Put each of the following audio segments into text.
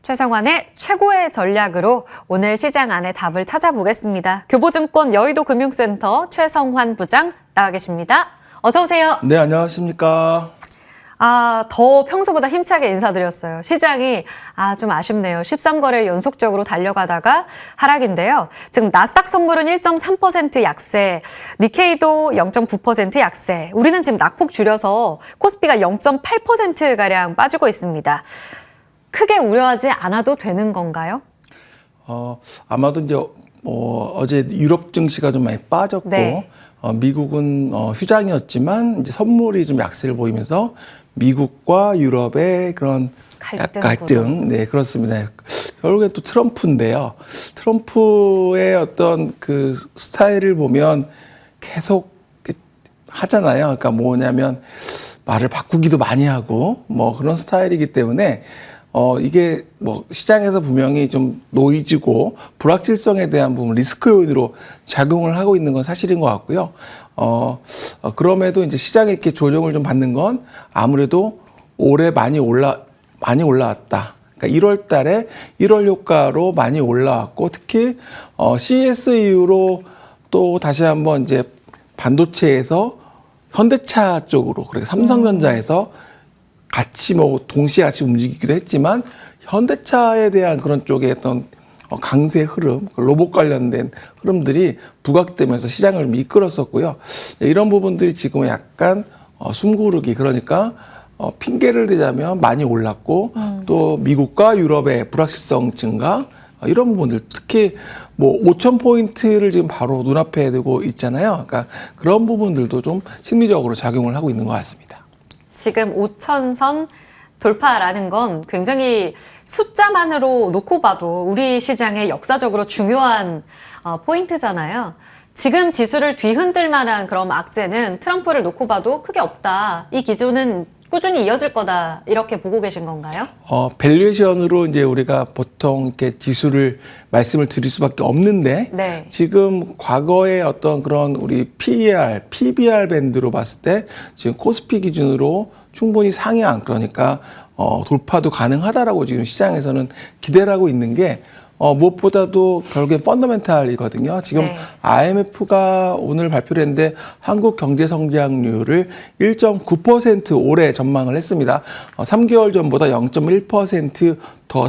최성환의 최고의 전략으로 오늘 시장 안의 답을 찾아보겠습니다. 교보증권 여의도금융센터 최성환 부장 나와 계십니다. 어서 오세요. 네, 안녕하십니까. 더 평소보다 힘차게 인사드렸어요. 시장이 좀 아쉽네요. 13거래 연속적으로 달려가다가 하락인데요. 지금 나스닥 선물은 1.3% 약세, 니케이도 0.9% 약세. 우리는 지금 낙폭 줄여서 코스피가 0.8%가량 빠지고 있습니다. 크게 우려하지 않아도 되는 건가요? 아마도 이제 어제 유럽 증시가 좀 많이 빠졌고, 네. 미국은 휴장이었지만 이제 선물이 좀 약세를 보이면서 미국과 유럽의 그런 갈등, 네, 그렇습니다. 결국엔 또 트럼프인데요. 트럼프의 어떤 그 스타일을 보면 계속 하잖아요. 그러니까 뭐냐면 말을 바꾸기도 많이 하고 뭐 그런 스타일이기 때문에 이게 뭐 시장에서 분명히 좀 노이즈고 불확실성에 대한 부분 리스크 요인으로 작용을 하고 있는 건 사실인 것 같고요. 그럼에도 이제 시장에 이렇게 조정을 좀 받는 건 아무래도 올해 많이 올라왔다. 그러니까 1월 달에 1월 효과로 많이 올라왔고 특히 CES 이후로 또 다시 한번 이제 반도체에서 현대차 쪽으로 그리고 삼성전자에서 같이 뭐 동시에 같이 움직이기도 했지만 현대차에 대한 그런 쪽의 어떤 강세 흐름, 로봇 관련된 흐름들이 부각되면서 시장을 이끌었었고요. 이런 부분들이 지금 약간 숨고르기, 그러니까 핑계를 대자면 많이 올랐고 또 미국과 유럽의 불확실성 증가, 이런 부분들, 특히 뭐 5,000포인트를 지금 바로 눈앞에 두고 있잖아요. 그러니까 그런 부분들도 좀 심리적으로 작용을 하고 있는 것 같습니다. 지금 5,000선 돌파라는 건 굉장히 숫자만으로 놓고 봐도 우리 시장의 역사적으로 중요한 포인트잖아요. 지금 지수를 뒤흔들 만한 그런 악재는 트럼프를 놓고 봐도 크게 없다. 이 기조는 꾸준히 이어질 거다. 이렇게 보고 계신 건가요? 밸류에이션으로 이제 우리가 보통 이렇게 지수를 말씀을 드릴 수밖에 없는데 네. 지금 과거의 어떤 그런 우리 PER, PBR 밴드로 봤을 때 지금 코스피 기준으로 충분히 상향, 그러니까 돌파도 가능하다라고 지금 시장에서는 기대를 하고 있는 게 무엇보다도 결국엔 펀더멘탈이거든요. 지금 네. IMF가 오늘 발표를 했는데 한국 경제 성장률을 1.9% 올해 전망을 했습니다. 3개월 전보다 0.1%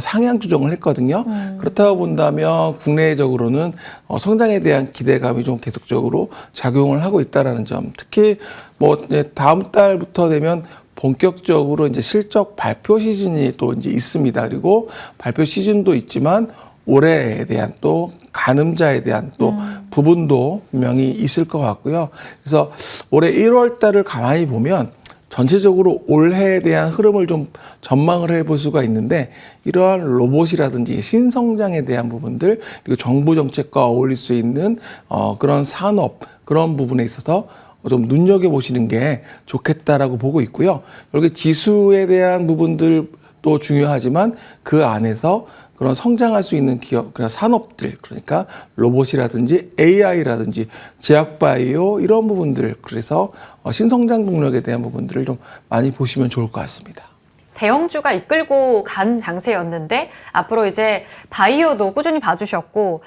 상향 조정을 했거든요. 그렇다고 본다면 국내적으로는 성장에 대한 기대감이 좀 계속적으로 작용을 하고 있다라는 점. 특히 뭐 다음 달부터 되면 본격적으로 이제 실적 발표 시즌이 또 이제 있습니다. 그리고 발표 시즌도 있지만 올해에 대한 또 가늠자에 대한 또 부분도 분명히 있을 것 같고요. 그래서 올해 1월 달을 가만히 보면 전체적으로 올해에 대한 흐름을 좀 전망을 해볼 수가 있는데 이러한 로봇이라든지 신성장에 대한 부분들 그리고 정부 정책과 어울릴 수 있는 그런 산업 그런 부분에 있어서 좀 눈여겨보시는 게 좋겠다라고 보고 있고요. 여기 지수에 대한 부분들도 중요하지만 그 안에서 그런 성장할 수 있는 기업, 그런 산업들, 그러니까 로봇이라든지 AI라든지 제약바이오 이런 부분들, 그래서 신성장 동력에 대한 부분들을 좀 많이 보시면 좋을 것 같습니다. 대형주가 이끌고 간 장세였는데 앞으로 이제 바이오도 꾸준히 봐주셨고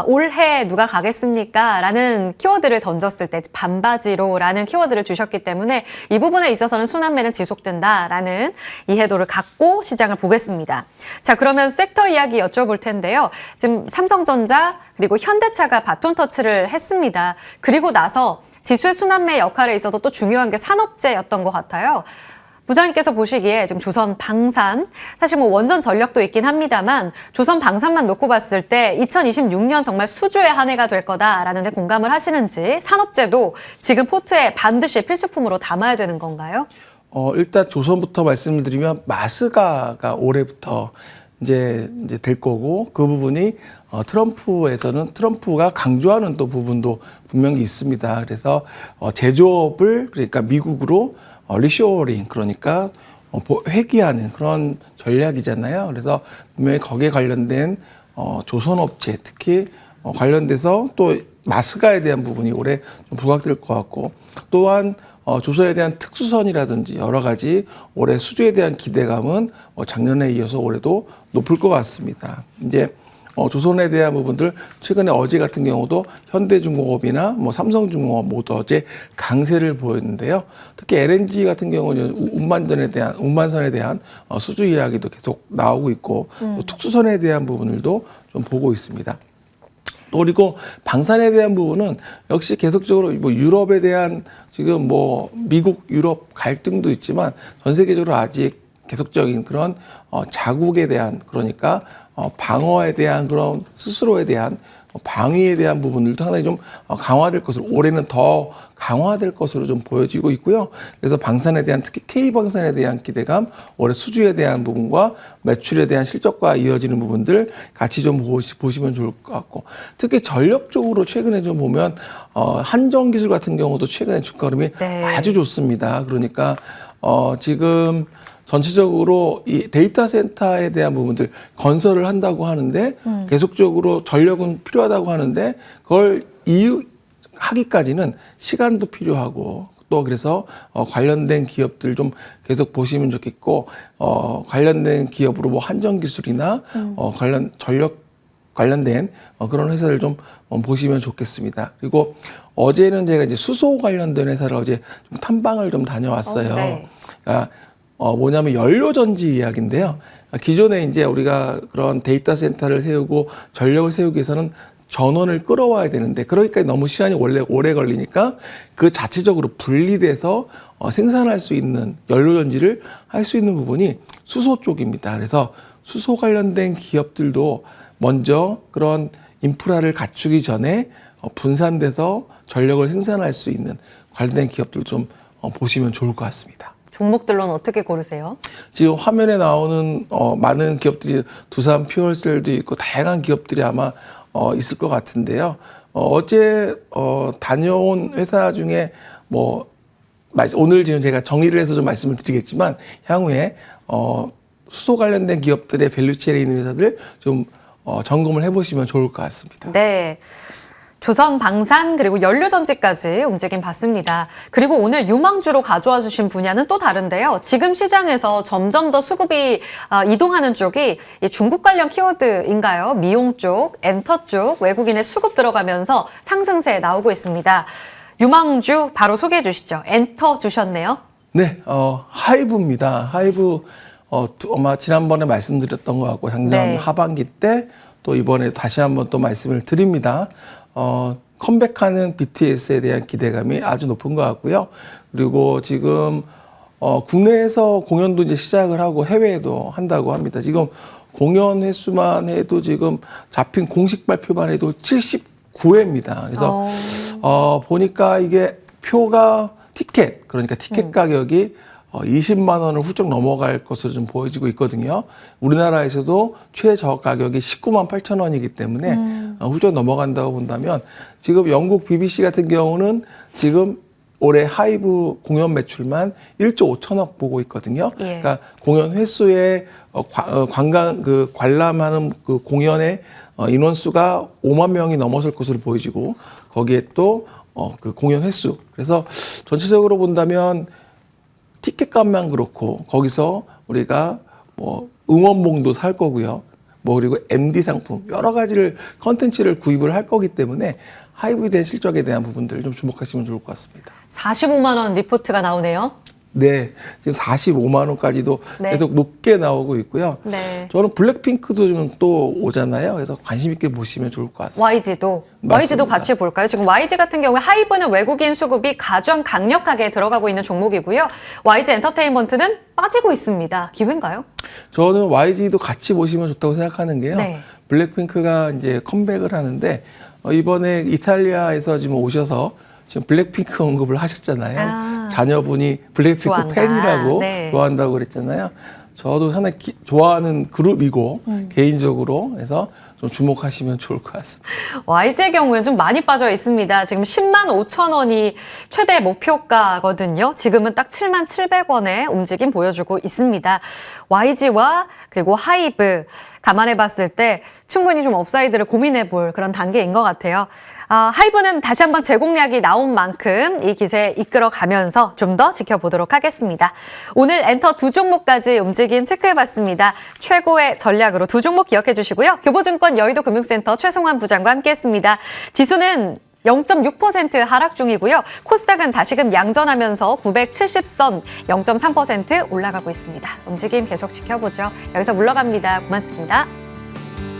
올해 누가 가겠습니까? 라는 키워드를 던졌을 때 반바지로라는 키워드를 주셨기 때문에 이 부분에 있어서는 순환매는 지속된다라는 이해도를 갖고 시장을 보겠습니다. 자, 그러면 섹터 이야기 여쭤볼 텐데요. 지금 삼성전자 그리고 현대차가 바톤 터치를 했습니다. 그리고 나서 지수의 순환매 역할에 있어서 또 중요한 게 산업재였던 것 같아요. 부장님께서 보시기에 지금 조선 방산, 사실 뭐 원전 전력도 있긴 합니다만 조선 방산만 놓고 봤을 때 2026년 정말 수주의 한 해가 될 거다라는 데 공감을 하시는지 사업재도 지금 포트에 반드시 필수품으로 담아야 되는 건가요? 일단 조선부터 말씀을 드리면 마스가가 올해부터 이제 될 거고 그 부분이 트럼프에서는 트럼프가 강조하는 또 부분도 분명히 있습니다. 그래서 제조업을 그러니까 미국으로 리쇼어링 그러니까 회귀하는 그런 전략이잖아요. 그래서 분명히 거기에 관련된 조선업체 특히 관련돼서 또 마스가에 대한 부분이 올해 좀 부각될 것 같고 또한 조선에 대한 특수선이라든지 여러 가지 올해 수주에 대한 기대감은 작년에 이어서 올해도 높을 것 같습니다. 이제 조선에 대한 부분들 최근에 어제 같은 경우도 현대중공업이나 뭐 삼성중공업 모두 어제 강세를 보였는데요. 특히 LNG 같은 경우는 운반선에 대한 수주 이야기도 계속 나오고 있고 또 특수선에 대한 부분들도 좀 보고 있습니다. 또 그리고 방산에 대한 부분은 역시 계속적으로 뭐 유럽에 대한 지금 뭐 미국 유럽 갈등도 있지만 전 세계적으로 아직 계속적인 그런 자국에 대한 그러니까 방어에 대한 그런 스스로에 대한 방위에 대한 부분들도 상당히 좀 강화될 것으로 올해는 더 강화될 것으로 좀 보여지고 있고요. 그래서 방산에 대한 특히 K방산에 대한 기대감, 올해 수주에 대한 부분과 매출에 대한 실적과 이어지는 부분들 같이 좀 보시면 좋을 것 같고 특히 전력 쪽으로 최근에 좀 보면 한정기술 같은 경우도 최근에 주가 흐름이 네. 아주 좋습니다. 그러니까 지금 전체적으로 이 데이터 센터에 대한 부분들 건설을 한다고 하는데 계속적으로 전력은 필요하다고 하는데 그걸 하기까지는 시간도 필요하고 또 그래서 관련된 기업들 좀 계속 보시면 좋겠고 관련된 기업으로 뭐 한정기술이나 전력 관련된 그런 회사를 좀 보시면 좋겠습니다. 그리고 어제는 제가 이제 수소 관련된 회사를 어제 좀 탐방을 좀 다녀왔어요. 네. 그러니까 뭐냐면 연료전지 이야기인데요. 기존에 이제 우리가 그런 데이터 센터를 세우고 전력을 세우기 위해서는 전원을 끌어와야 되는데 그러니까 너무 시간이 오래 걸리니까 그 자체적으로 분리돼서 생산할 수 있는 연료전지를 할 수 있는 부분이 수소 쪽입니다. 그래서 수소 관련된 기업들도 먼저 그런 인프라를 갖추기 전에 분산돼서 전력을 생산할 수 있는 관련된 기업들 좀 보시면 좋을 것 같습니다. 종목들로는 어떻게 고르세요? 지금 화면에 나오는 많은 기업들이 두산 퓨얼셀도 있고 다양한 기업들이 아마 있을 것 같은데요. 어제 다녀온 회사 중에 뭐 오늘 지금 제가 정리를 해서 좀 말씀을 드리겠지만 향후에 수소 관련된 기업들의 밸류체인에 있는 회사들 좀 점검을 해보시면 좋을 것 같습니다. 네. 조선 방산 그리고 연료전지까지 움직임 봤습니다. 그리고 오늘 유망주로 가져와 주신 분야는 또 다른데요. 지금 시장에서 점점 더 수급이 이동하는 쪽이 중국 관련 키워드인가요? 미용 쪽, 엔터 쪽 외국인의 수급 들어가면서 상승세 나오고 있습니다. 유망주 바로 소개해 주시죠. 엔터 주셨네요. 네, 하이브입니다. 하이브 아마 지난번에 말씀드렸던 것 같고 작년 네. 하반기 때 또 이번에 다시 한번 또 말씀을 드립니다. 컴백하는 BTS에 대한 기대감이 아주 높은 것 같고요. 그리고 지금 국내에서 공연도 이제 시작을 하고 해외에도 한다고 합니다. 지금 공연 횟수만 해도 지금 잡힌 공식 발표만 해도 79회입니다. 그래서 보니까 이게 표가 그러니까 티켓 가격이 20만 원을 훌쩍 넘어갈 것으로 좀 보여지고 있거든요. 우리나라에서도 최저 가격이 19만 8천 원이기 때문에 훌쩍 넘어간다고 본다면 지금 영국 BBC 같은 경우는 지금 올해 하이브 공연 매출만 1조 5천억 보고 있거든요. 예. 그러니까 공연 횟수에 관람하는 그 공연의 인원수가 5만 명이 넘어설 것으로 보여지고 거기에 또 그 공연 횟수. 그래서 전체적으로 본다면 티켓값만 그렇고 거기서 우리가 뭐 응원봉도 살 거고요. 뭐 그리고 MD 상품 여러 가지를 컨텐츠를 구입을 할 거기 때문에 하이브에 대한 실적에 대한 부분들을 좀 주목하시면 좋을 것 같습니다. 45만 원 리포트가 나오네요. 네, 지금 45만 원까지도 네. 계속 높게 나오고 있고요. 네. 저는 블랙핑크도 좀 또 오잖아요. 그래서 관심 있게 보시면 좋을 것 같습니다. YG도 맞습니다. 같이 볼까요? 지금 YG 같은 경우에 하이브는 외국인 수급이 가장 강력하게 들어가고 있는 종목이고요. YG 엔터테인먼트는 빠지고 있습니다. 기회인가요? 저는 YG도 같이 보시면 좋다고 생각하는 게요. 네. 블랙핑크가 이제 컴백을 하는데 이번에 이탈리아에서 지금 오셔서 지금 블랙핑크 언급을 하셨잖아요. 자녀분이 블랙핑크 좋아한다. 팬이라고 네. 좋아한다고 그랬잖아요. 저도 상당히 좋아하는 그룹이고 개인적으로 해서 좀 주목하시면 좋을 것 같습니다. YG의 경우에는 좀 많이 빠져 있습니다. 지금 10만 5천 원이 최대 목표가거든요. 지금은 딱 7만 700원의 움직임 보여주고 있습니다. YG와 그리고 하이브 감안해 봤을 때 충분히 좀 업사이드를 고민해 볼 그런 단계인 것 같아요. 하이브는 다시 한번 제공량이 나온 만큼 이 기세 이끌어가면서 좀 더 지켜보도록 하겠습니다. 오늘 엔터 두 종목까지 움직임 체크해봤습니다. 최고의 전략으로 두 종목 기억해 주시고요. 교보증권 여의도금융센터 최송환 부장과 함께했습니다. 지수는 0.6% 하락 중이고요. 코스닥은 다시금 양전하면서 970선 0.3% 올라가고 있습니다. 움직임 계속 지켜보죠. 여기서 물러갑니다. 고맙습니다.